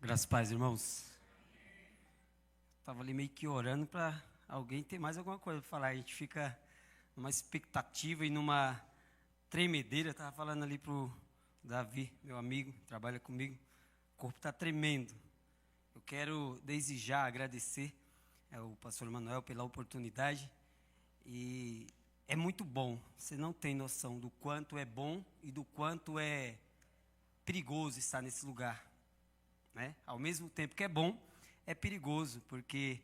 Graças a Deus, irmãos. Estava ali meio que orando para alguém ter mais alguma coisa para falar. A gente fica numa expectativa e numa tremedeira. Estava falando ali para o Davi, meu amigo, trabalha comigo. O corpo está tremendo. Eu quero, desde já, agradecer ao pastor Manuel pela oportunidade. E é muito bom. Você não tem noção do quanto é bom e do quanto é perigoso estar nesse lugar. Né? Ao mesmo tempo que é bom, é perigoso, porque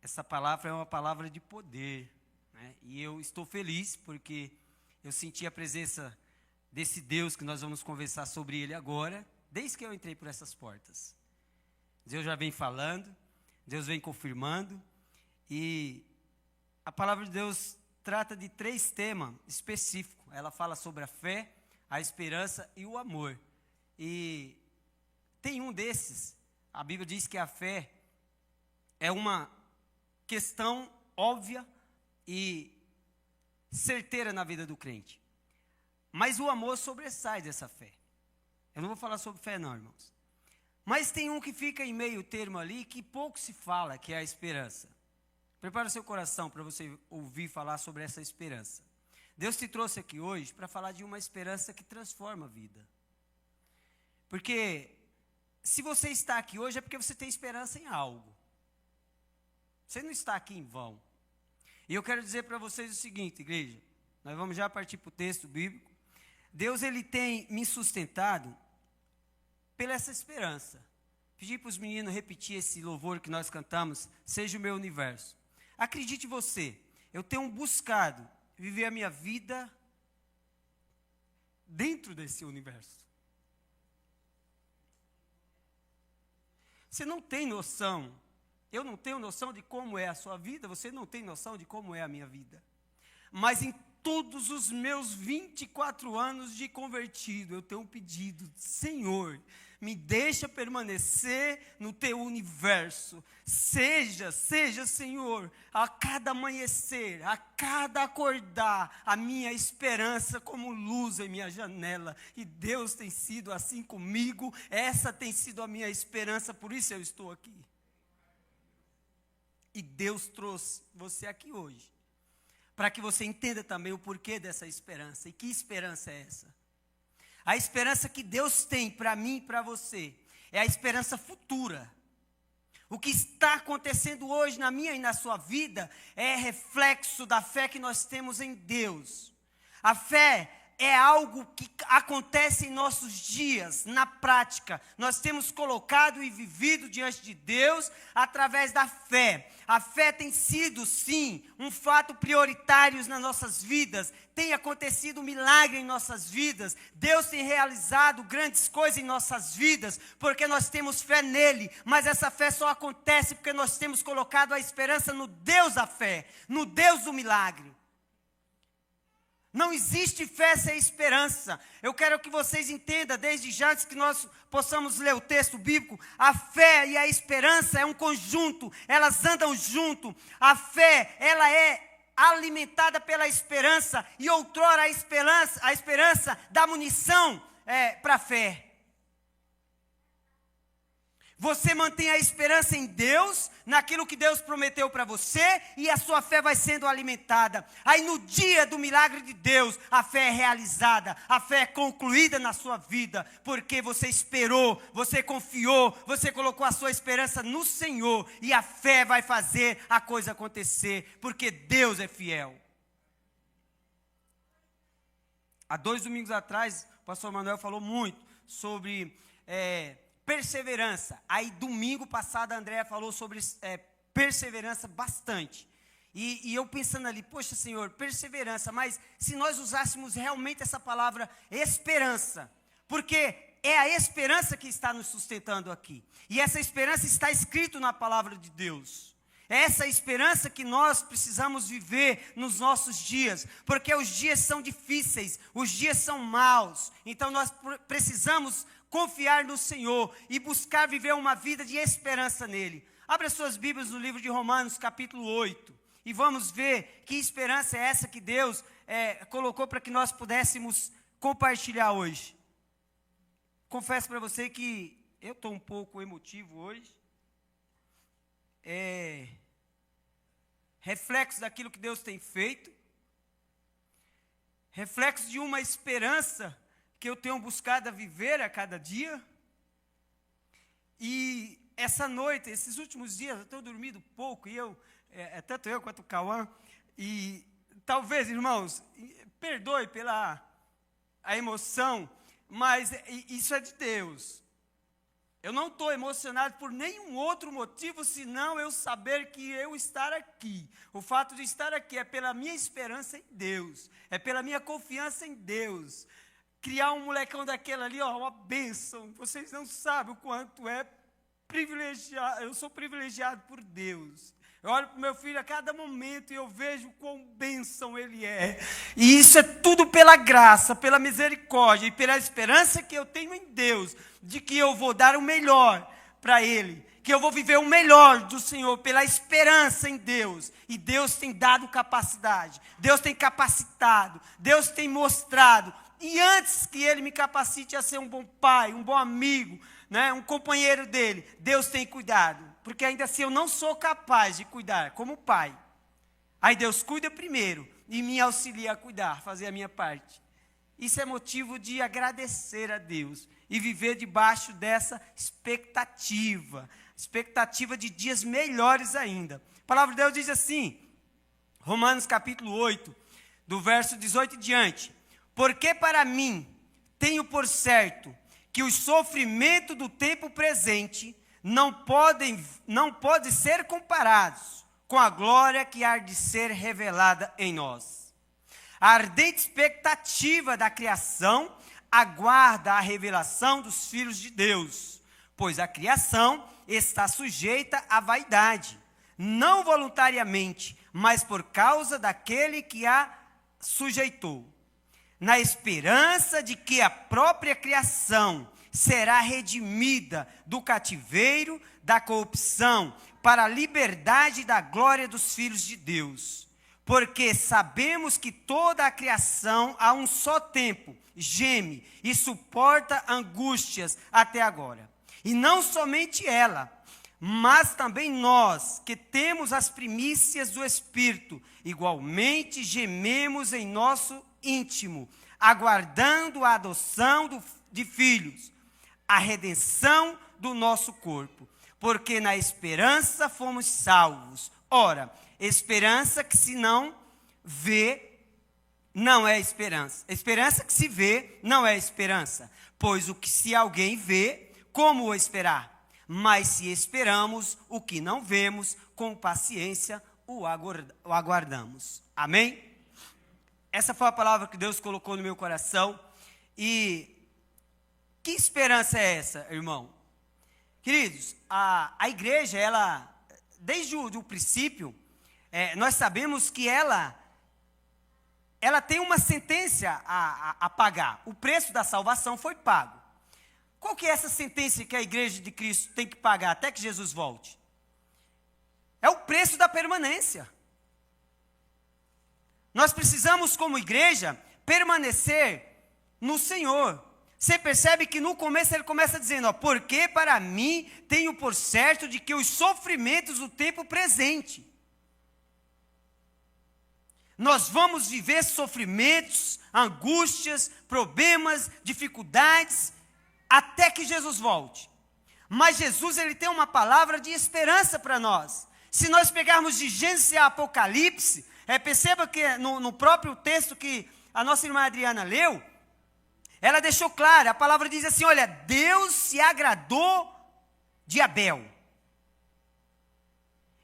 essa palavra é uma palavra de poder, né? E eu estou feliz porque eu senti a presença desse Deus que nós vamos conversar sobre ele agora, desde que eu entrei por essas portas. Deus já vem falando, Deus vem confirmando, e a palavra de Deus trata de 3 temas específicos. Ela fala sobre a fé, a esperança e o amor. E tem um desses, a Bíblia diz que a fé é uma questão óbvia e certeira na vida do crente. Mas o amor sobressai dessa fé. Eu não vou falar sobre fé não, irmãos. Mas tem um que fica em meio termo ali, que pouco se fala, que é a esperança. Prepara o seu coração para você ouvir falar sobre essa esperança. Deus te trouxe aqui hoje para falar de uma esperança que transforma a vida. Porque se você está aqui hoje é porque você tem esperança em algo. Você não está aqui em vão. E eu quero dizer para vocês o seguinte, igreja. Nós vamos já partir para o texto bíblico. Deus, ele tem me sustentado pela essa esperança. Pedi para os meninos repetir esse louvor que nós cantamos, Seja o Meu Universo. Acredite você, eu tenho buscado viver a minha vida dentro desse universo. Você não tem noção, eu não tenho noção de como é a sua vida, você não tem noção de como é a minha vida. Mas em todos os meus 24 anos de convertido, eu tenho pedido, Senhor, me deixa permanecer no teu universo. Seja, Senhor, a cada amanhecer, a cada acordar, a minha esperança como luz em minha janela. E Deus tem sido assim comigo, essa tem sido a minha esperança, por isso eu estou aqui. E Deus trouxe você aqui hoje, para que você entenda também o porquê dessa esperança. E que esperança é essa? A esperança que Deus tem para mim e para você é a esperança futura. O que está acontecendo hoje na minha e na sua vida é reflexo da fé que nós temos em Deus. A fé é algo que acontece em nossos dias, na prática. Nós temos colocado e vivido diante de Deus através da fé. A fé tem sido, sim, um fato prioritário nas nossas vidas. Tem acontecido um milagre em nossas vidas. Deus tem realizado grandes coisas em nossas vidas, porque nós temos fé nele. Mas essa fé só acontece porque nós temos colocado a esperança no Deus da fé, no Deus do milagre. Não existe fé sem esperança. Eu quero que vocês entendam, desde já, antes que nós possamos ler o texto bíblico, a fé e a esperança é um conjunto, elas andam junto. A fé, ela é alimentada pela esperança, e outrora a esperança dá munição para a fé. Você mantém a esperança em Deus, naquilo que Deus prometeu para você, e a sua fé vai sendo alimentada. Aí no dia do milagre de Deus, a fé é realizada, a fé é concluída na sua vida, porque você esperou, você confiou, você colocou a sua esperança no Senhor, e a fé vai fazer a coisa acontecer, porque Deus é fiel. Há 2 domingos atrás, o pastor Manuel falou muito sobre perseverança. Aí domingo passado a Andréa falou sobre perseverança bastante. E eu pensando ali, poxa Senhor, perseverança, mas se nós usássemos realmente essa palavra esperança, porque é a esperança que está nos sustentando aqui. E essa esperança está escrito na palavra de Deus. É essa esperança que nós precisamos viver nos nossos dias, porque os dias são difíceis, os dias são maus, então nós precisamos confiar no Senhor e buscar viver uma vida de esperança nele. Abra suas Bíblias no livro de Romanos, capítulo 8, e vamos ver que esperança é essa que Deus colocou para que nós pudéssemos compartilhar hoje. Confesso para você que eu estou um pouco emotivo hoje. Reflexo daquilo que Deus tem feito. Reflexo de uma esperança que eu tenho buscado a viver a cada dia. E essa noite, esses últimos dias, eu tenho dormido pouco, e tanto eu quanto o Cauã, e talvez, irmãos, perdoe pela a emoção, mas isso é de Deus. Eu não estou emocionado por nenhum outro motivo, senão eu saber que eu estar aqui. O fato de estar aqui é pela minha esperança em Deus, é pela minha confiança em Deus. Criar um molecão daquele ali, uma bênção. Vocês não sabem o quanto é privilegiado. Eu sou privilegiado por Deus. Eu olho para o meu filho a cada momento e eu vejo quão bênção ele é. E isso é tudo pela graça, pela misericórdia e pela esperança que eu tenho em Deus, de que eu vou dar o melhor para ele, que eu vou viver o melhor do Senhor, pela esperança em Deus. E Deus tem dado capacidade, Deus tem capacitado, Deus tem mostrado. E antes que ele me capacite a ser um bom pai, um bom amigo, né, um companheiro dele, Deus tem cuidado. Porque ainda assim eu não sou capaz de cuidar como pai. Aí Deus cuida primeiro e me auxilia a cuidar, fazer a minha parte. Isso é motivo de agradecer a Deus e viver debaixo dessa expectativa de dias melhores ainda. A palavra de Deus diz assim, Romanos capítulo 8, do verso 18 em diante: porque para mim tenho por certo que o sofrimento do tempo presente não podem ser comparados com a glória que há de ser revelada em nós. A ardente expectativa da criação aguarda a revelação dos filhos de Deus, pois a criação está sujeita à vaidade, não voluntariamente, mas por causa daquele que a sujeitou, na esperança de que a própria criação será redimida do cativeiro, da corrupção, para a liberdade da glória dos filhos de Deus. Porque sabemos que toda a criação a um só tempo geme e suporta angústias até agora. E não somente ela, mas também nós, que temos as primícias do Espírito, igualmente gememos em nosso íntimo, aguardando a adoção de filhos, a redenção do nosso corpo, porque na esperança fomos salvos. Ora, esperança que se não vê, não é esperança. Esperança que se vê, não é esperança. Pois o que se alguém vê, como o esperar? Mas se esperamos o que não vemos, com paciência o aguardamos. Amém? Essa foi a palavra que Deus colocou no meu coração. E que esperança é essa, irmão? Queridos, a igreja, ela, desde o princípio, nós sabemos que ela tem uma sentença a pagar. O preço da salvação foi pago. Qual que é essa sentença que a igreja de Cristo tem que pagar até que Jesus volte? É o preço da permanência. Nós precisamos, como igreja, permanecer no Senhor. Você percebe que no começo ele começa dizendo, porque para mim tenho por certo de que os sofrimentos do tempo presente. Nós vamos viver sofrimentos, angústias, problemas, dificuldades, até que Jesus volte. Mas Jesus, ele tem uma palavra de esperança para nós. Se nós pegarmos de Gênesis a Apocalipse, perceba que no próprio texto que a nossa irmã Adriana leu, ela deixou claro, a palavra diz assim, olha, Deus se agradou de Abel.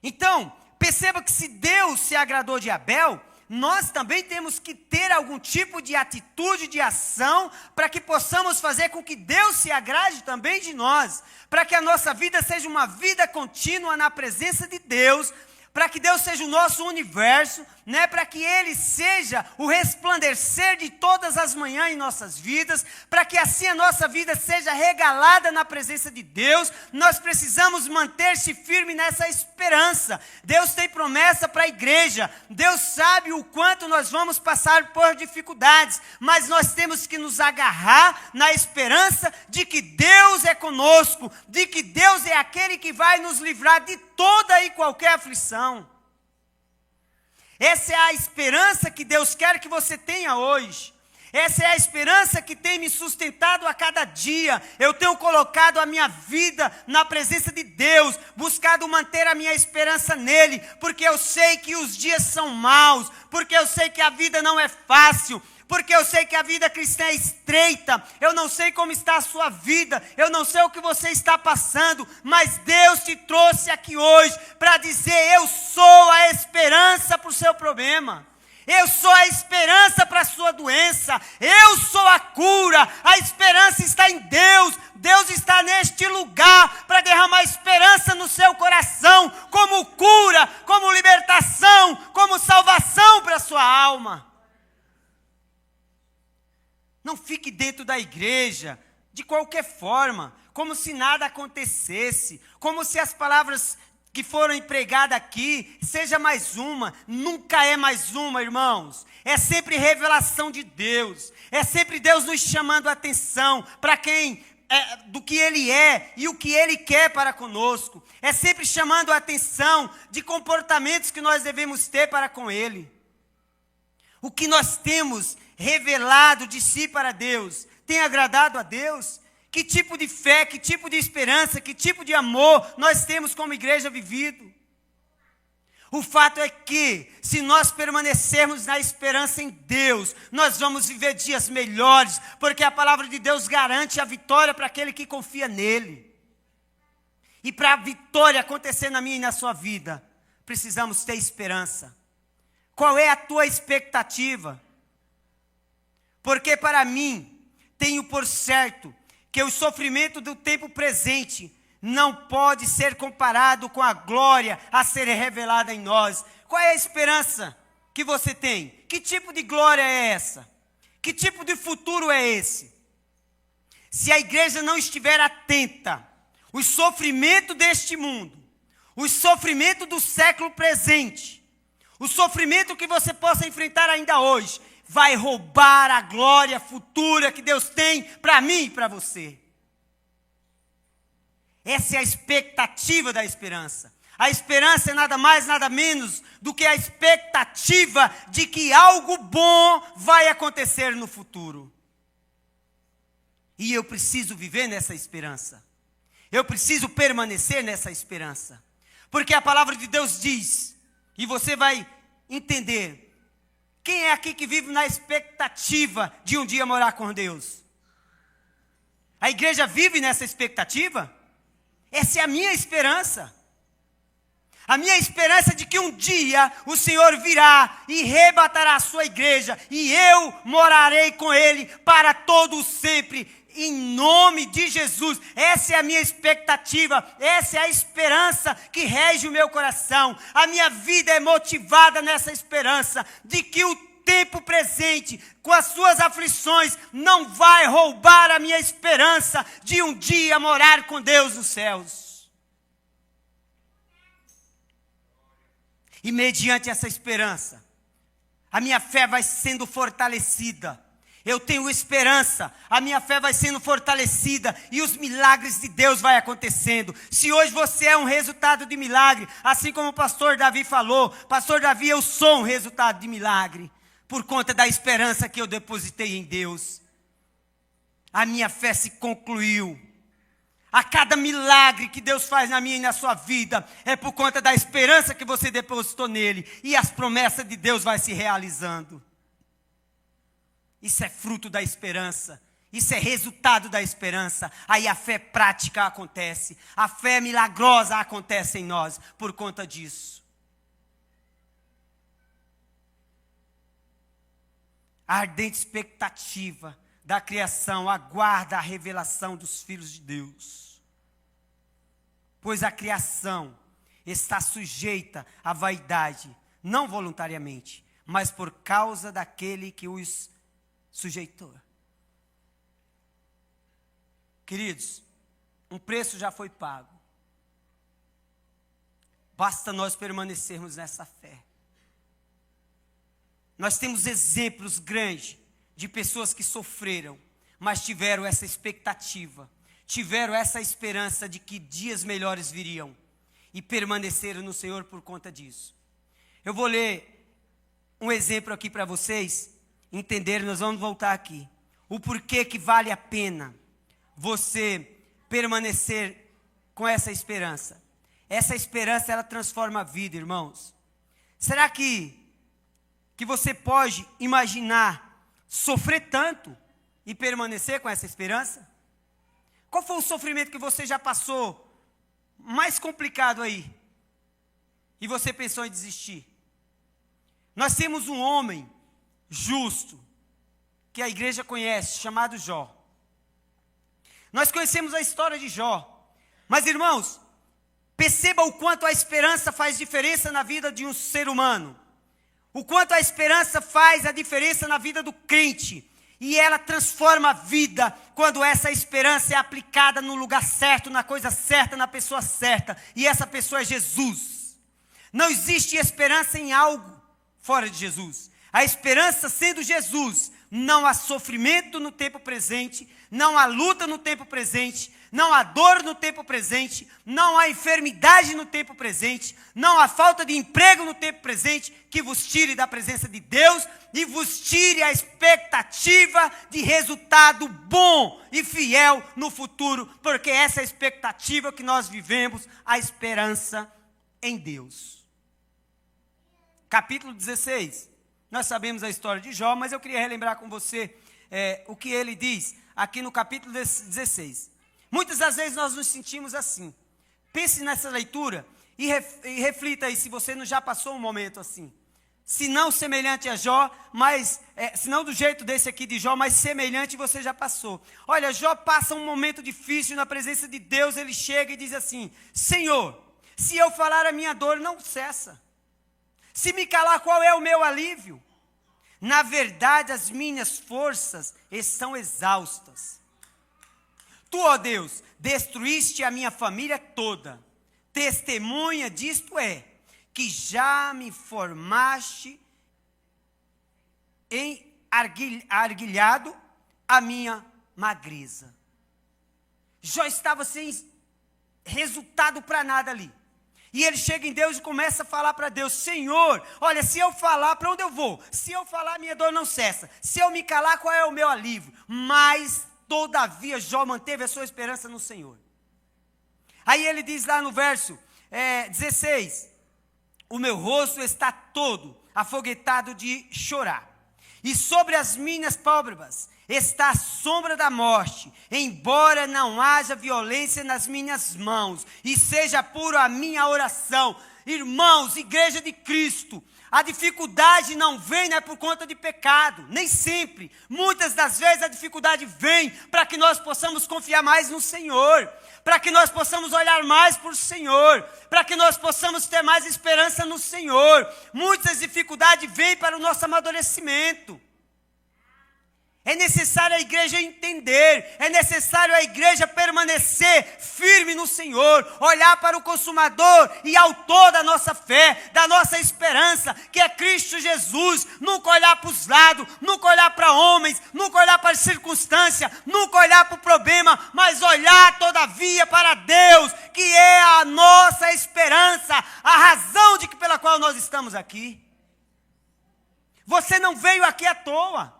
Então, perceba que se Deus se agradou de Abel, nós também temos que ter algum tipo de atitude, de ação, para que possamos fazer com que Deus se agrade também de nós, para que a nossa vida seja uma vida contínua na presença de Deus, para que Deus seja o nosso universo, né, para que Ele seja o resplandecer de todas as manhãs em nossas vidas, para que assim a nossa vida seja regalada na presença de Deus, nós precisamos manter-se firme nessa esperança. Deus tem promessa para a igreja, Deus sabe o quanto nós vamos passar por dificuldades, mas nós temos que nos agarrar na esperança de que Deus é conosco, de que Deus é aquele que vai nos livrar de toda e qualquer aflição. Essa é a esperança que Deus quer que você tenha hoje. Essa é a esperança que tem me sustentado a cada dia. Eu tenho colocado a minha vida na presença de Deus, buscado manter a minha esperança nele, porque eu sei que os dias são maus, porque eu sei que a vida não é fácil, porque eu sei que a vida cristã é estreita. Eu não sei como está a sua vida, eu não sei o que você está passando, mas Deus te trouxe aqui hoje para dizer: eu sou a esperança para o seu problema. Eu sou a esperança para a sua doença. Eu sou a cura. A esperança está em Deus. Deus está neste lugar para derramar esperança no seu coração, como cura, como libertação, como salvação para a sua alma. Não fique dentro da igreja de qualquer forma, como se nada acontecesse, como se as palavras que foram empregadas aqui seja mais uma. Nunca é mais uma, irmãos. É sempre revelação de Deus. É sempre Deus nos chamando a atenção para do que Ele é e o que Ele quer para conosco. É sempre chamando a atenção de comportamentos que nós devemos ter para com Ele. O que nós temos revelado de si para Deus tem agradado a Deus? Que tipo de fé, que tipo de esperança, que tipo de amor nós temos como igreja vivido? O fato é que, se nós permanecermos na esperança em Deus, nós vamos viver dias melhores, porque a palavra de Deus garante a vitória para aquele que confia nele. E para a vitória acontecer na minha e na sua vida, precisamos ter esperança. Qual é a tua expectativa? Porque para mim, tenho por certo que o sofrimento do tempo presente não pode ser comparado com a glória a ser revelada em nós. Qual é a esperança que você tem? Que tipo de glória é essa? Que tipo de futuro é esse? Se a igreja não estiver atenta, o sofrimento deste mundo, o sofrimento do século presente, o sofrimento que você possa enfrentar ainda hoje, vai roubar a glória futura que Deus tem para mim e para você. Essa é a expectativa da esperança. A esperança é nada mais, nada menos do que a expectativa de que algo bom vai acontecer no futuro. E eu preciso viver nessa esperança. Eu preciso permanecer nessa esperança. Porque a palavra de Deus diz, e você vai entender: quem é aqui que vive na expectativa de um dia morar com Deus? A igreja vive nessa expectativa? Essa é a minha esperança. A minha esperança é de que um dia o Senhor virá e arrebatará a sua igreja, e eu morarei com Ele para todo sempre, em nome de Jesus. Essa é a minha expectativa, essa é a esperança que rege o meu coração. A minha vida é motivada nessa esperança de que o tempo presente, com as suas aflições, não vai roubar a minha esperança de um dia morar com Deus nos céus. E mediante essa esperança, a minha fé vai sendo fortalecida. Eu tenho esperança, a minha fé vai sendo fortalecida e os milagres de Deus vai acontecendo. Se hoje você é um resultado de milagre, assim como o pastor Davi falou: pastor Davi, eu sou um resultado de milagre, por conta da esperança que eu depositei em Deus. A minha fé se concluiu. A cada milagre que Deus faz na minha e na sua vida, é por conta da esperança que você depositou nele, e as promessas de Deus vai se realizando. Isso é fruto da esperança. Isso é resultado da esperança. Aí a fé prática acontece. A fé milagrosa acontece em nós por conta disso. A ardente expectativa da criação aguarda a revelação dos filhos de Deus. Pois a criação está sujeita à vaidade, não voluntariamente, mas por causa daquele que os sujeitou. Queridos, um preço já foi pago. Basta nós permanecermos nessa fé. Nós temos exemplos grandes de pessoas que sofreram, mas tiveram essa expectativa, tiveram essa esperança de que dias melhores viriam e permaneceram no Senhor por conta disso. Eu vou ler um exemplo aqui para vocês entenderem, nós vamos voltar aqui. O porquê que vale a pena você permanecer com essa esperança. Essa esperança, ela transforma a vida, irmãos. Será que você pode imaginar sofrer tanto e permanecer com essa esperança? Qual foi o sofrimento que você já passou mais complicado aí e você pensou em desistir? Nós temos um homem justo que a igreja conhece, chamado Jó. Nós conhecemos a história de Jó, mas irmãos, perceba o quanto a esperança faz diferença na vida de um ser humano. O quanto a esperança faz a diferença na vida do crente. E ela transforma a vida quando essa esperança é aplicada no lugar certo, na coisa certa, na pessoa certa. E essa pessoa é Jesus. Não existe esperança em algo fora de Jesus. A esperança sendo Jesus, não há sofrimento no tempo presente, não há luta no tempo presente, não há dor no tempo presente, não há enfermidade no tempo presente, não há falta de emprego no tempo presente que vos tire da presença de Deus e vos tire a expectativa de resultado bom e fiel no futuro, porque essa é a expectativa que nós vivemos, a esperança em Deus. Capítulo 16, nós sabemos a história de Jó, mas eu queria relembrar com você o que ele diz aqui no capítulo 16. Muitas das vezes nós nos sentimos assim. Pense nessa leitura e reflita aí se você não já passou um momento assim. Se não semelhante a Jó, mas se não do jeito desse aqui de Jó, mas semelhante você já passou. Olha, Jó passa um momento difícil na presença de Deus, ele chega e diz assim: Senhor, se eu falar a minha dor não cessa. Se me calar, qual é o meu alívio? Na verdade, as minhas forças estão exaustas. Tu, ó Deus, destruíste a minha família toda. Testemunha disto é, que já me formaste em arguilhado a minha magreza. Jó estava sem resultado para nada ali. E ele chega em Deus e começa a falar para Deus: Senhor, olha, se eu falar, para onde eu vou? Se eu falar, minha dor não cessa. Se eu me calar, qual é o meu alívio? Mas todavia, Jó manteve a sua esperança no Senhor. Aí ele diz lá no verso 16: o meu rosto está todo afoguetado de chorar, e sobre as minhas pálpebras está a sombra da morte, embora não haja violência nas minhas mãos, e seja pura a minha oração. Irmãos, igreja de Cristo, a dificuldade não vem por conta de pecado, nem sempre. Muitas das vezes a dificuldade vem para que nós possamos confiar mais no Senhor, para que nós possamos olhar mais para o Senhor, para que nós possamos ter mais esperança no Senhor. Muitas dificuldades vêm para o nosso amadurecimento. É necessário a igreja entender, é necessário a igreja permanecer firme no Senhor, olhar para o consumador e autor da nossa fé, da nossa esperança, que é Cristo Jesus. Nunca olhar para os lados, nunca olhar para homens, nunca olhar para as circunstâncias, nunca olhar para o problema, mas olhar todavia para Deus, que é a nossa esperança, a razão pela qual nós estamos aqui. Você não veio aqui à toa.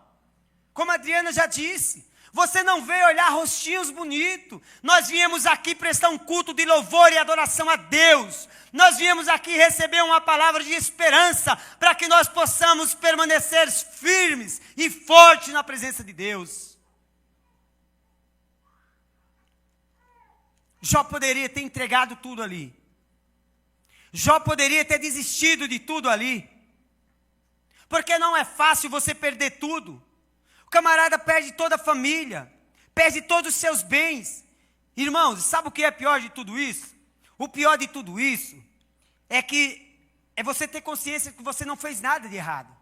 Como a Adriana já disse, você não veio olhar rostinhos bonitos. Nós viemos aqui prestar um culto de louvor e adoração a Deus. Nós viemos aqui receber uma palavra de esperança para que nós possamos permanecer firmes e fortes na presença de Deus. Jó poderia ter entregado tudo ali. Jó poderia ter desistido de tudo ali. Porque não é fácil você perder tudo. O camarada perde toda a família, perde todos os seus bens. Irmãos, sabe o que é pior de tudo isso? O pior de tudo isso é que é você ter consciência de que você não fez nada de errado.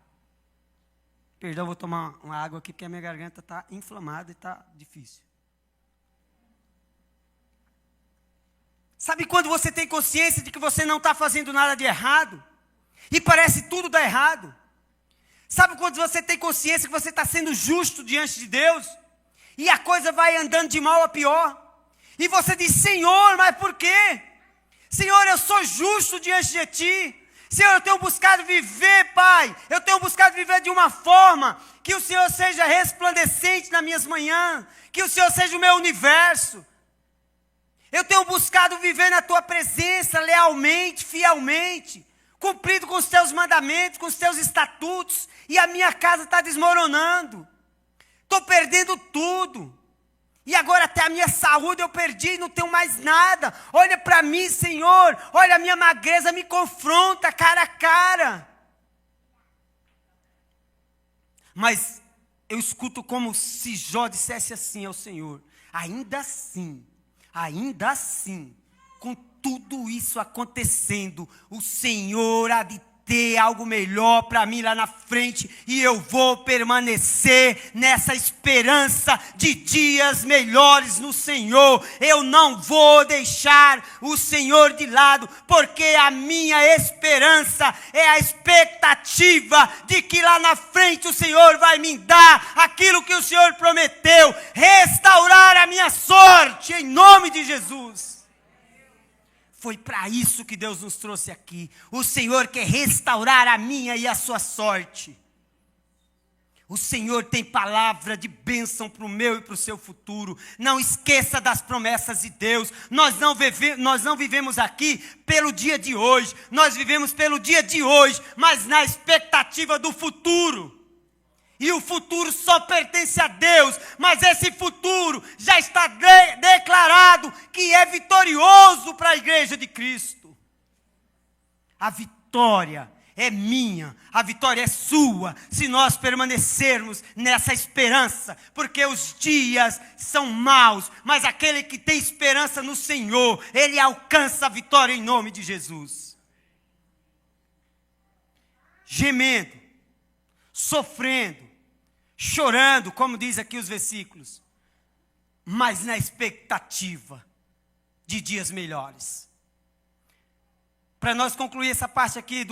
Perdão, vou tomar uma água aqui porque a minha garganta está inflamada e está difícil. Sabe quando você tem consciência de que você não está fazendo nada de errado? E parece tudo dar errado? Sabe quando você tem consciência que você está sendo justo diante de Deus? E a coisa vai andando de mal a pior? E você diz, Senhor, mas por quê? Senhor, eu sou justo diante de Ti. Senhor, eu tenho buscado viver, Pai. Eu tenho buscado viver de uma forma que o Senhor seja resplandecente nas minhas manhãs. Que o Senhor seja o meu universo. Eu tenho buscado viver na Tua presença lealmente, fielmente. Cumprido com os Teus mandamentos, com os Teus estatutos. E a minha casa está desmoronando. Estou perdendo tudo. E agora até a minha saúde eu perdi, não tenho mais nada. Olha para mim, Senhor. Olha a minha magreza, me confronta cara a cara. Mas eu escuto como se Jó dissesse assim ao Senhor. Ainda assim, com tudo isso acontecendo, o Senhor há de ter algo melhor para mim lá na frente, e eu vou permanecer nessa esperança de dias melhores no Senhor. Eu não vou deixar o Senhor de lado, porque a minha esperança é a expectativa de que lá na frente o Senhor vai me dar aquilo que o Senhor prometeu, restaurar a minha sorte, em nome de Jesus. Foi para isso que Deus nos trouxe aqui. O Senhor quer restaurar a minha e a sua sorte. O Senhor tem palavra de bênção para o meu e para o seu futuro. Não esqueça das promessas de Deus. Nós não vivemos aqui pelo dia de hoje. Nós vivemos pelo dia de hoje, mas na expectativa do futuro. E o futuro só pertence a Deus, mas esse futuro já está declarado que é vitorioso para a igreja de Cristo. A vitória é minha, a vitória é sua, se nós permanecermos nessa esperança, porque os dias são maus, mas aquele que tem esperança no Senhor, ele alcança a vitória em nome de Jesus. Gemendo, sofrendo, chorando, como diz aqui os versículos, mas na expectativa de dias melhores. Para nós concluir essa parte aqui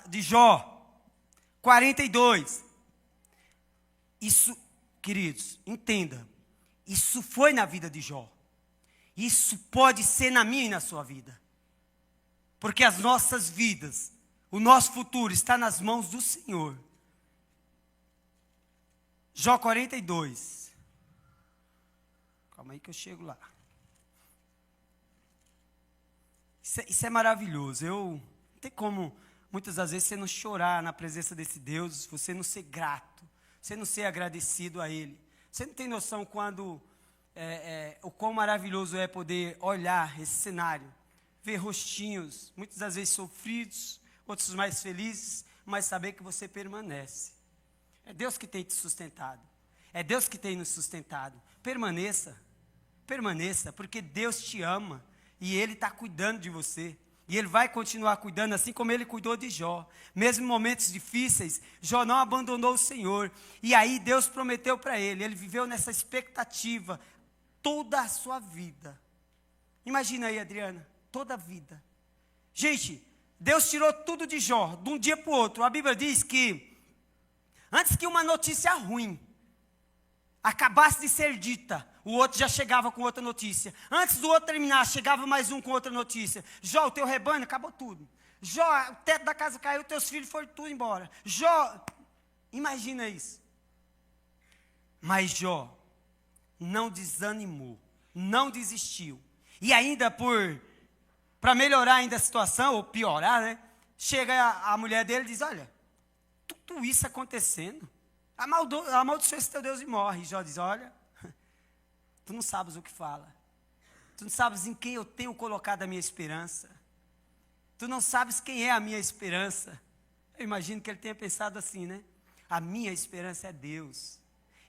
de Jó, 42. Isso, queridos, entenda, isso foi na vida de Jó. Isso pode ser na minha e na sua vida. Porque as nossas vidas, o nosso futuro está nas mãos do Senhor. Jó 42. Calma aí que eu chego lá. Isso é maravilhoso. Não tem como, muitas das vezes, você não chorar na presença desse Deus, você não ser grato, você não ser agradecido a Ele. Você não tem noção o quão maravilhoso é poder olhar esse cenário, ver rostinhos, muitas das vezes sofridos, outros mais felizes, mas saber que você permanece. É Deus que tem te sustentado. É Deus que tem nos sustentado. Permaneça, porque Deus te ama. E Ele está cuidando de você. E Ele vai continuar cuidando, assim como Ele cuidou de Jó. Mesmo em momentos difíceis, Jó não abandonou o Senhor. E aí Deus prometeu para ele. Ele viveu nessa expectativa toda a sua vida. Imagina aí, Adriana, toda a vida. Gente, Deus tirou tudo de Jó, de um dia para o outro. A Bíblia diz que antes que uma notícia ruim acabasse de ser dita, o outro já chegava com outra notícia. Antes do outro terminar, chegava mais um com outra notícia. Jó, o teu rebanho acabou tudo. Jó, o teto da casa caiu, teus filhos foram tudo embora. Jó, imagina isso. Mas Jó não desanimou, não desistiu. E ainda para melhorar ainda a situação, ou piorar, né? Chega a mulher dele e diz, olha, tudo isso acontecendo, amaldiçoa esse teu Deus e morre. E Jó diz, olha, tu não sabes o que fala. Tu não sabes em quem eu tenho colocado a minha esperança. Tu não sabes quem é a minha esperança. Eu imagino que ele tenha pensado assim, né? A minha esperança é Deus.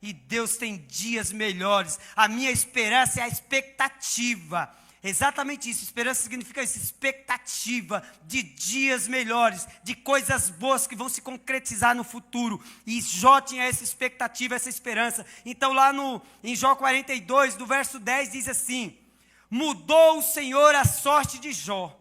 E Deus tem dias melhores. A minha esperança é a expectativa Exatamente isso, esperança significa isso, expectativa de dias melhores, de coisas boas que vão se concretizar no futuro. E Jó tinha essa expectativa, essa esperança. Então lá em Jó 42, do verso 10, diz assim: mudou o Senhor a sorte de Jó,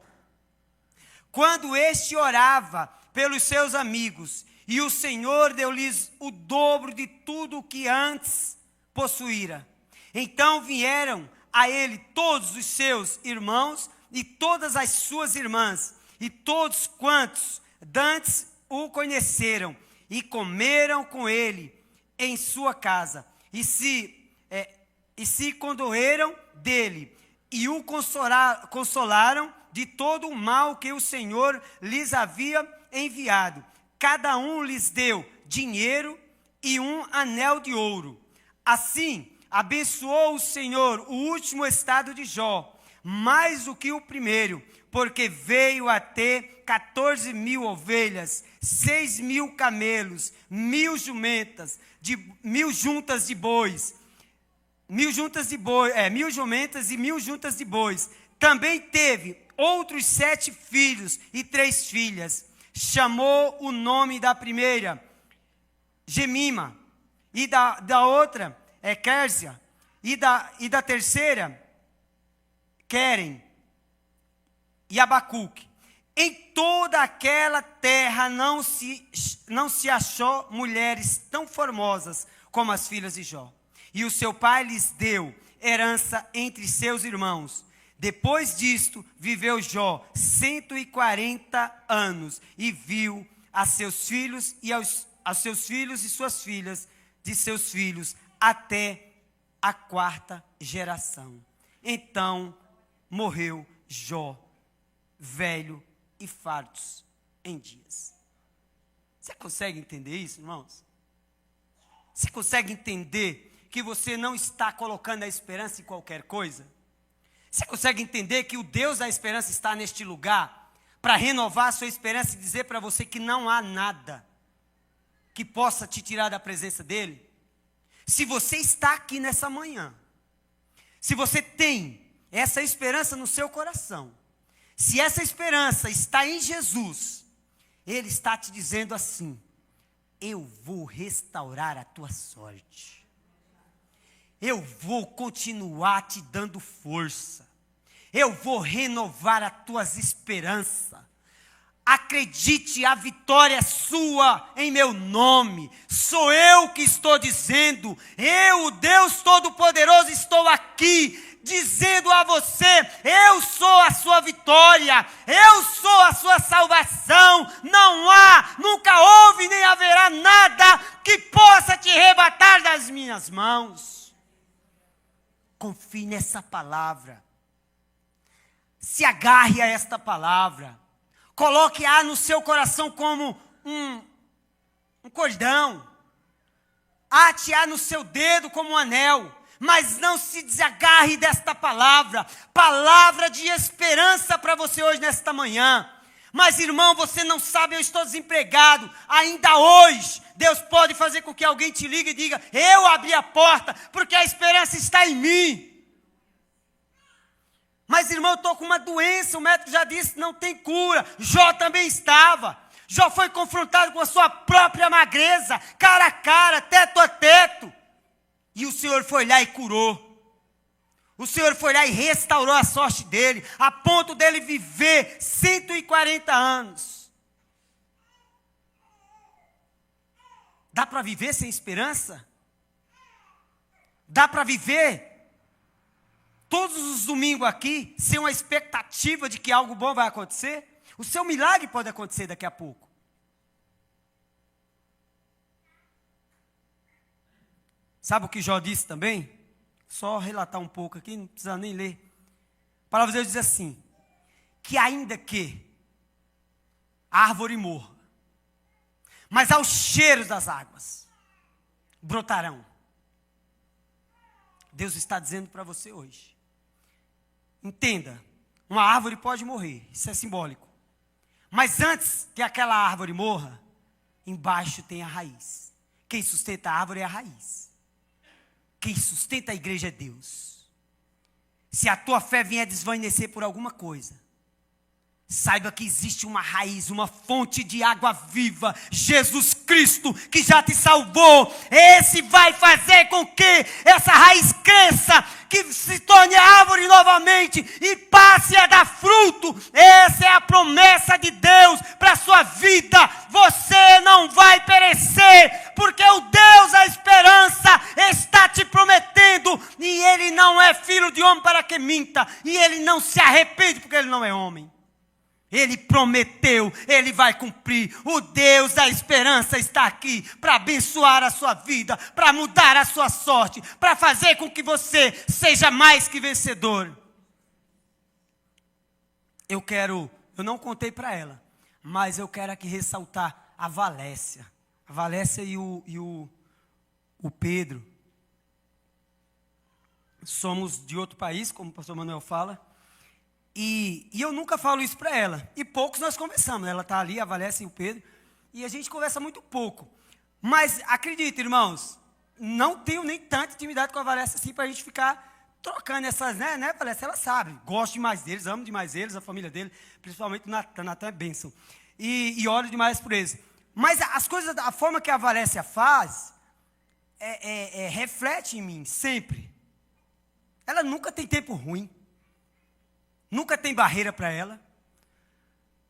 quando este orava pelos seus amigos, e o Senhor deu-lhes o dobro de tudo o que antes possuíra. Então vieram a ele todos os seus irmãos e todas as suas irmãs, e todos quantos dantes o conheceram, e comeram com ele em sua casa, e se condoeram dele, e o consolaram de todo o mal que o Senhor lhes havia enviado. Cada um lhes deu dinheiro e um anel de ouro. Assim, abençoou o Senhor o último estado de Jó, mais do que o primeiro, porque veio a ter 14.000 ovelhas, 6.000 camelos, 1.000 jumentas, 1.000 juntas de bois, 1.000 jumentas e 1.000 juntas de bois. Também teve outros 7 filhos e 3 filhas. Chamou o nome da primeira Gemima, e da outra Quérsia, e da terceira Querem e Abacuque. Em toda aquela terra não se achou mulheres tão formosas como as filhas de Jó. E o seu pai lhes deu herança entre seus irmãos. Depois disto, viveu Jó 140 anos, e viu a seus filhos e aos seus filhos e suas filhas de seus filhos, até a 4ª geração. Então morreu Jó, velho e farto em dias. Você consegue entender isso, irmãos? Você consegue entender que você não está colocando a esperança em qualquer coisa? Você consegue entender que o Deus da esperança está neste lugar para renovar a sua esperança e dizer para você que não há nada que possa te tirar da presença dele? Se você está aqui nessa manhã, se você tem essa esperança no seu coração, se essa esperança está em Jesus, ele está te dizendo assim: eu vou restaurar a tua sorte. Eu vou continuar te dando força. Eu vou renovar as tuas esperanças. Acredite, a vitória é sua em meu nome. Sou eu que estou dizendo. Eu, o Deus Todo-Poderoso, estou aqui dizendo a você: eu sou a sua vitória. Eu sou a sua salvação. Não há, nunca houve, nem haverá nada que possa te arrebatar das minhas mãos. Confie nessa palavra. Se agarre a esta palavra. Coloque-a no seu coração como um cordão. Ate-a no seu dedo como um anel. Mas não se desagarre desta palavra. Palavra de esperança para você hoje, nesta manhã. Mas, irmão, você não sabe, eu estou desempregado. Ainda hoje, Deus pode fazer com que alguém te ligue e diga: eu abri a porta, porque a esperança está em mim. Mas, irmão, eu estou com uma doença, o médico já disse, não tem cura. Jó também estava. Jó foi confrontado com a sua própria magreza, cara a cara, teto a teto. E o Senhor foi lá e curou. O Senhor foi lá e restaurou a sorte dele, a ponto dele viver 140 anos. Dá para viver sem esperança? Dá para viver todos os domingos aqui sem uma expectativa de que algo bom vai acontecer? O seu milagre pode acontecer daqui a pouco. Sabe o que Jó disse também? Só relatar um pouco aqui, não precisa nem ler. A palavra de Deus diz assim: que ainda que a árvore morra, mas aos cheiros das águas brotarão. Deus está dizendo para você hoje. Entenda, uma árvore pode morrer, isso é simbólico. Mas antes que aquela árvore morra, embaixo tem a raiz. Quem sustenta a árvore é a raiz. Quem sustenta a igreja é Deus. Se a tua fé vier desvanecer por alguma coisa, saiba que existe uma raiz, uma fonte de água viva, Jesus Cristo, que já te salvou. Esse vai fazer com que essa raiz cresça, que se torne árvore novamente e passe a dar fruto. Essa é a promessa de Deus para a sua vida. Você não vai perecer, porque o Deus da esperança está te prometendo, e Ele não é filho de homem para que minta, e Ele não se arrepende porque Ele não é homem. Ele prometeu, Ele vai cumprir. O Deus da esperança está aqui para abençoar a sua vida, para mudar a sua sorte, para fazer com que você seja mais que vencedor. Eu não contei para ela, mas eu quero aqui ressaltar a Valécia. A Valécia e o Pedro. Somos de outro país, como o pastor Manuel fala. E eu nunca falo isso para ela. E poucos nós conversamos. Ela está ali, a Valécia e o Pedro. E a gente conversa muito pouco. Mas acredita, irmãos, não tenho nem tanta intimidade com a Valécia assim para a gente ficar trocando essas, né, Valécia? Ela sabe. Gosto demais deles, amo demais eles, a família dele. Principalmente o Natan. Natan é bênção. E oro demais por eles. Mas as coisas, a forma que a Valécia faz, reflete em mim, sempre. Ela nunca tem tempo ruim. Nunca tem barreira para ela.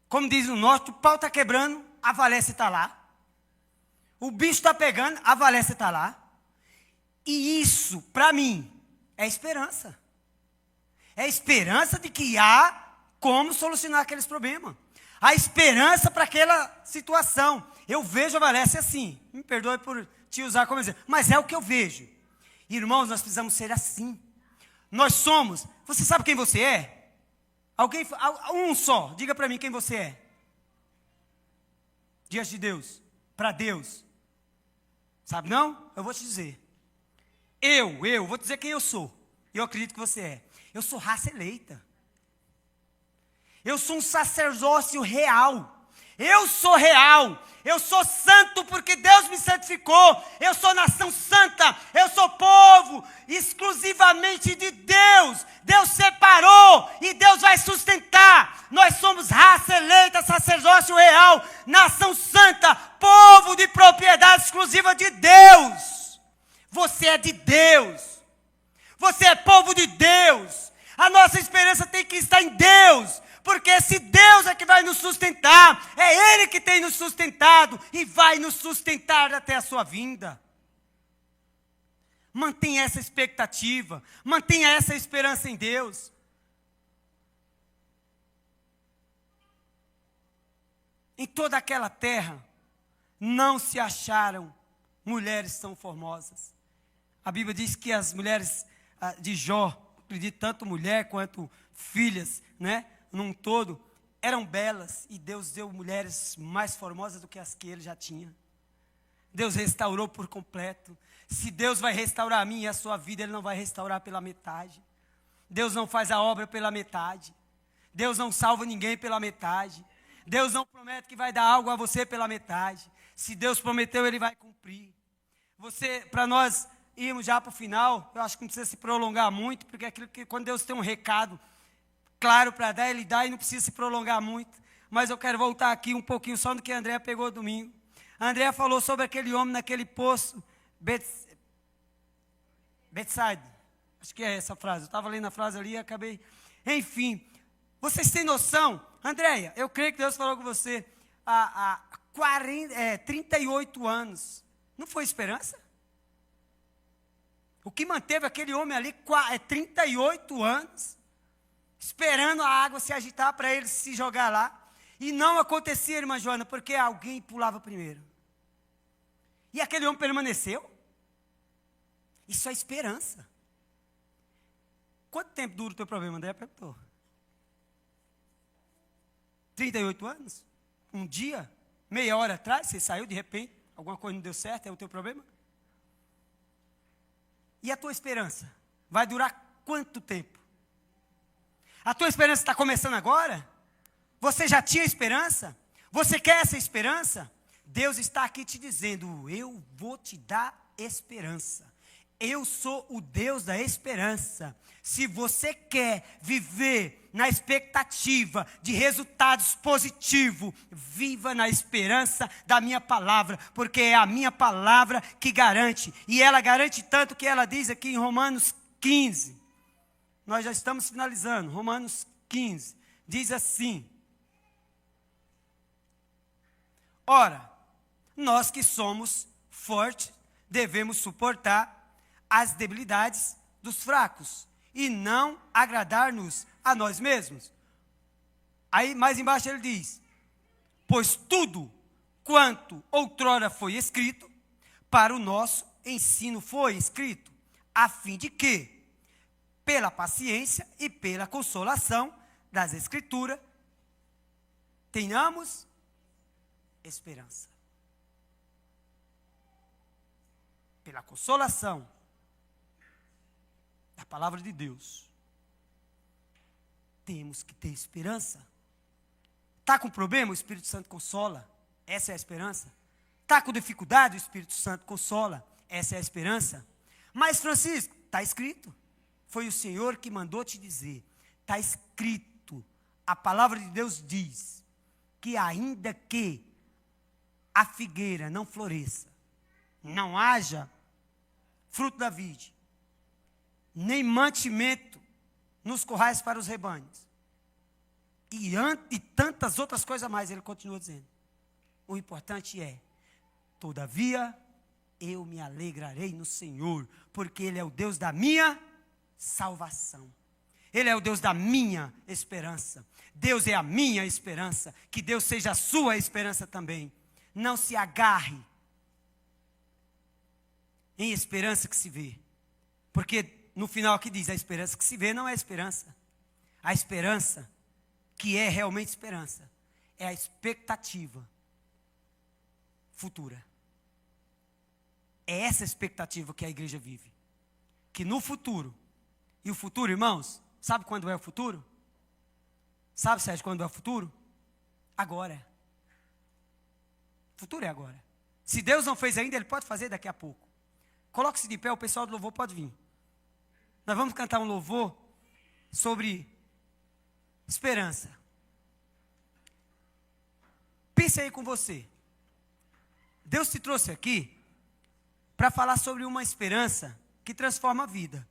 Como diz o norte, o pau está quebrando, a Valécia está lá. O bicho está pegando, a Valécia está lá. E isso, para mim, é esperança. É esperança de que há como solucionar aqueles problemas. Há esperança para aquela situação. Eu vejo a Valécia assim. Me perdoe por te usar como exemplo, mas é o que eu vejo. Irmãos, nós precisamos ser assim. Nós somos. Você sabe quem você é? Alguém, um só, diga para mim quem você é. Diante de Deus, para Deus. Sabe não? Eu vou te dizer. Eu vou dizer quem eu sou. Eu acredito que você é. Eu sou raça eleita. Eu sou um sacerdócio real. Eu sou real. Eu sou santo porque Deus me santificou. Eu sou nação santa. Eu sou povo exclusivamente de Deus. Deus separou e Deus vai sustentar. Nós somos raça eleita, sacerdócio real, nação santa, povo de propriedade exclusiva de Deus. Você é de Deus. Você é povo de Deus. A nossa esperança tem que estar em Deus. Porque esse Deus é que vai nos sustentar. É Ele que tem nos sustentado e vai nos sustentar até a sua vinda. Mantenha essa expectativa. Mantenha essa esperança em Deus. Em toda aquela terra não se acharam mulheres tão formosas. A Bíblia diz que as mulheres de Jó, acredito tanto mulher quanto filhas, né? Num todo, eram belas, e Deus deu mulheres mais formosas do que as que ele já tinha. Deus restaurou por completo. Se Deus vai restaurar a minha e a sua vida, Ele não vai restaurar pela metade. Deus não faz a obra pela metade. Deus não salva ninguém pela metade. Deus não promete que vai dar algo a você pela metade. Se Deus prometeu, Ele vai cumprir. Para nós irmos já para o final, eu acho que não precisa se prolongar muito, porque é aquilo que quando Deus tem um recado claro para dar, Ele dá e não precisa se prolongar muito. Mas eu quero voltar aqui um pouquinho só no que a Andréa pegou domingo. A Andréa falou sobre aquele homem naquele poço, Betsaida. Acho que é essa frase. Eu estava lendo a frase ali e acabei. Enfim, vocês têm noção? Andréia, eu creio que Deus falou com você há 38 anos. Não foi esperança? O que manteve aquele homem ali 38 anos. Esperando a água se agitar para ele se jogar lá. E não acontecia, irmã Joana, porque alguém pulava primeiro. E aquele homem permaneceu. Isso é esperança. Quanto tempo dura o teu problema? André perguntou. 38 anos? Um dia? Meia hora atrás? Você saiu de repente? Alguma coisa não deu certo? É o teu problema? E a tua esperança? Vai durar quanto tempo? A tua esperança está começando agora? Você já tinha esperança? Você quer essa esperança? Deus está aqui te dizendo, eu vou te dar esperança. Eu sou o Deus da esperança. Se você quer viver na expectativa de resultados positivos, viva na esperança da minha palavra, porque é a minha palavra que garante. E ela garante tanto que ela diz aqui em Romanos 15. Nós já estamos finalizando. Romanos 15. Diz assim: ora, nós que somos fortes, devemos suportar as debilidades dos fracos e não agradar-nos a nós mesmos. Aí mais embaixo ele diz: pois tudo quanto outrora foi escrito, para o nosso ensino foi escrito, a fim de que, pela paciência e pela consolação das Escrituras, tenhamos esperança. Pela consolação da palavra de Deus, temos que ter esperança. Está com problema? O Espírito Santo consola. Essa é a esperança. Está com dificuldade? O Espírito Santo consola. Essa é a esperança. Mas, Francisco, está escrito. Foi o Senhor que mandou te dizer. Está escrito. A palavra de Deus diz que ainda que a figueira não floresça, não haja fruto da vide, nem mantimento nos currais para os rebanhos, e tantas outras coisas mais, ele continua dizendo. O importante é: todavia eu me alegrarei no Senhor, porque Ele é o Deus da minha salvação. Ele é o Deus da minha esperança. Deus é a minha esperança. Que Deus seja a sua esperança também. Não se agarre em esperança que se vê. Porque no final aqui diz: a esperança que se vê não é esperança. A esperança que é realmente esperança é a expectativa futura. É essa expectativa que a igreja vive. Que no futuro, e o futuro, irmãos, sabe quando é o futuro? Sabe, Sérgio, quando é o futuro? Agora. O futuro é agora. Se Deus não fez ainda, Ele pode fazer daqui a pouco. Coloque-se de pé, o pessoal do louvor pode vir. Nós vamos cantar um louvor sobre esperança. Pense aí com você. Deus te trouxe aqui para falar sobre uma esperança que transforma a vida.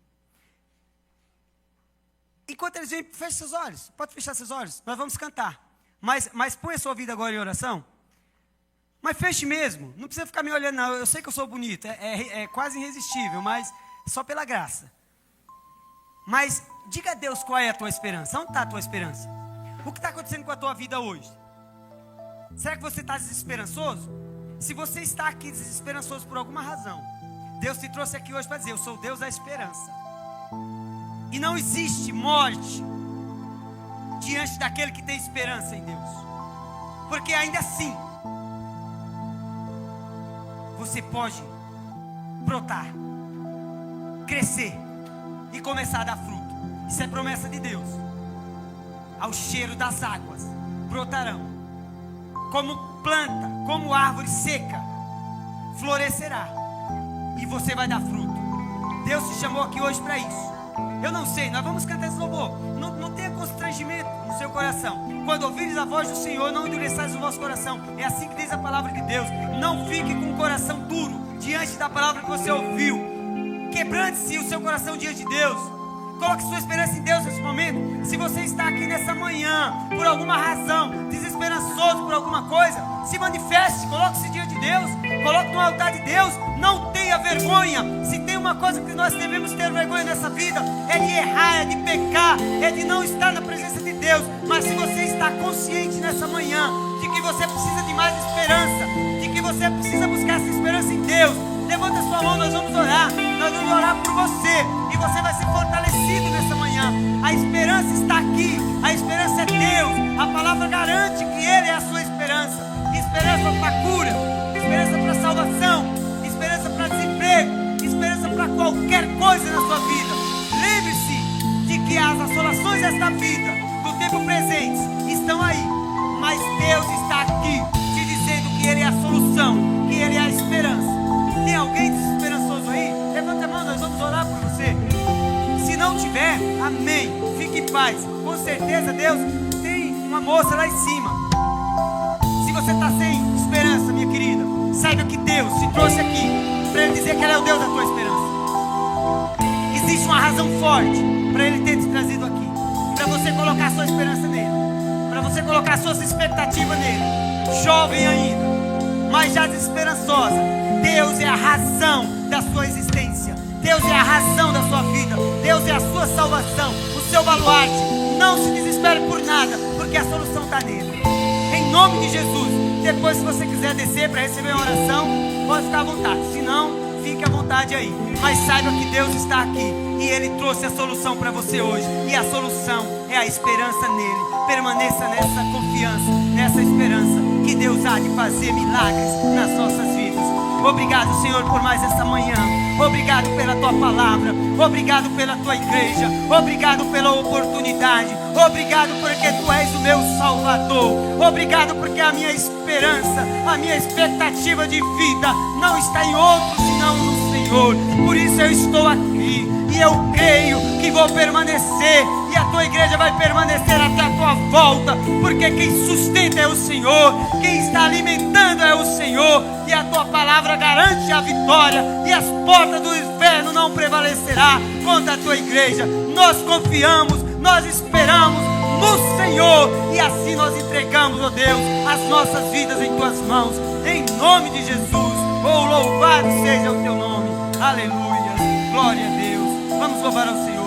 Enquanto eles vêm, feche seus olhos. Pode fechar seus olhos. Nós vamos cantar. Mas põe a sua vida agora em oração. Mas feche mesmo. Não precisa ficar me olhando, não. Eu sei que eu sou bonito. É quase irresistível, mas só pela graça. Mas diga a Deus qual é a tua esperança. Onde está a tua esperança? O que está acontecendo com a tua vida hoje? Será que você está desesperançoso? Se você está aqui desesperançoso por alguma razão, Deus te trouxe aqui hoje para dizer: eu sou o Deus da esperança. E não existe morte diante daquele que tem esperança em Deus. Porque ainda assim, você pode brotar, crescer e começar a dar fruto. Isso é promessa de Deus. Ao cheiro das águas brotarão. Como planta, como árvore seca, florescerá. E você vai dar fruto. Deus te chamou aqui hoje para isso. Eu não sei, nós vamos cantar esse louvor. Não tenha constrangimento no seu coração. Quando ouvires a voz do Senhor, não endureçais o vosso coração. É assim que diz a palavra de Deus. Não fique com o coração duro diante da palavra que você ouviu. Quebrante-se o seu coração diante de Deus. Coloque sua esperança em Deus nesse momento. Se você está aqui nessa manhã, por alguma razão, desesperançoso por alguma coisa, se manifeste, coloque-se diante de Deus, coloque no altar de Deus. Não tenha vergonha. Se tem uma coisa que nós devemos ter vergonha nessa vida, é de errar, é de pecar, é de não estar na presença de Deus. Mas se você está consciente nessa manhã de que você precisa de mais esperança, de que você precisa buscar essa esperança em Deus, levanta sua mão, nós vamos orar. Nós vamos orar por você. E você vai ser fortalecido nessa manhã. A esperança está aqui. A esperança é Deus. A palavra garante que Ele é a sua esperança. Esperança para cura. Esperança para salvação. Esperança para desemprego. Esperança para qualquer coisa na sua vida. Lembre-se de que as assolações desta vida, do tempo presente, estão aí. Mas Deus está aqui te dizendo que Ele é a solução, que Ele é a esperança. Tem alguém desesperançoso aí? Levanta a mão. tiver, amém. Fique em paz. Com certeza Deus tem uma moça lá em cima. Se você está sem esperança, minha querida, saiba que Deus te trouxe aqui para Ele dizer que Ele é o Deus da tua esperança. Existe uma razão forte para Ele ter te trazido aqui, para você colocar sua esperança nele, para você colocar suas expectativas nele. Jovem ainda, mas já desesperançosa, Deus é a razão da sua existência. Deus é a razão da sua vida. Deus é a sua salvação, o seu baluarte. Não se desespere por nada, porque a solução está nele. Em nome de Jesus. Depois, se você quiser descer para receber uma oração, pode ficar à vontade. Se não, fique à vontade aí. Mas saiba que Deus está aqui e Ele trouxe a solução para você hoje. E a solução é a esperança nele. Permaneça nessa confiança, nessa esperança, que Deus há de fazer milagres nas nossas vidas. Obrigado, Senhor, por mais essa manhã. Obrigado pela Tua palavra. Obrigado pela Tua igreja. Obrigado pela oportunidade. Obrigado porque Tu és o meu Salvador. Obrigado porque a minha esperança, a minha expectativa de vida não está em outro senão no Senhor. Por isso eu estou aqui e eu creio que vou permanecer, e a Tua igreja vai permanecer até a Tua volta, porque quem sustenta é o Senhor, quem está alimentando é o Senhor, e a Tua palavra garante a vitória, e as portas do inferno não prevalecerá contra a Tua igreja. Nós confiamos, nós esperamos no Senhor, e assim nós entregamos, ó Deus, as nossas vidas em Tuas mãos, em nome de Jesus. Oh, louvado seja o Teu nome, aleluia, glória a Deus. Vamos louvar ao Senhor.